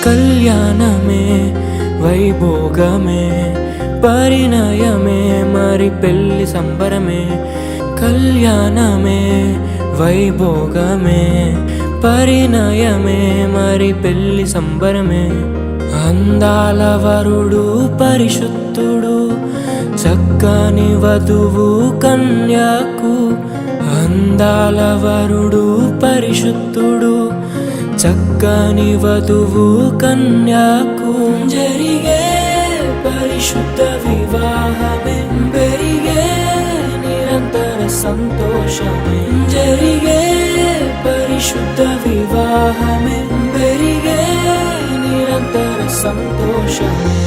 కళ్యాణమే వైభోగమే పరిణయమే మరి పెళ్లి సంబరమే. కళ్యాణమే వైభోగమే పరిణయమే మరి పెళ్లి సంబరమే. అందాల వరుడు పరిశుద్ధుడు చక్కని వధువు కన్యాకు. అందాల వరుడు పరిశుద్ధుడు చక్కని వధువు కన్యాకు. జరిగే పరిశుద్ధ వివాహమే పెరిగే నిరంతర సంతోషమే. జరిగే పరిశుద్ధ వివాహమే పెరిగే నిరంతర సంతోషమే.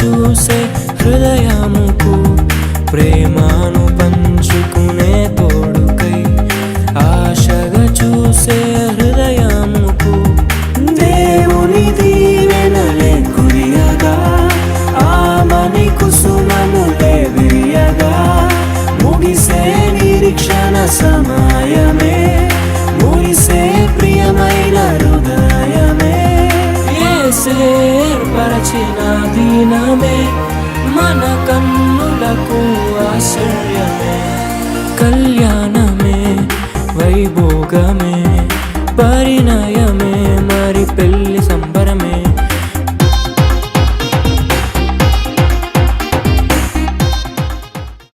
చూసే హృదయముకు ప్రేమను పంచుకునే తోడుకై ఆశగా చూసే హృదయముకు. దేవుని దీవెనలే కురియగా ఆమని కుసుమములే విరియగా ముగిసే నిరీక్షణ సమయమే మురిసే ప్రియమైన హృదయమే. ఏర్పరచిన దినమే మన కన్నులకు ఆశ్చర్యమే. కళ్యాణమే వైభోగమే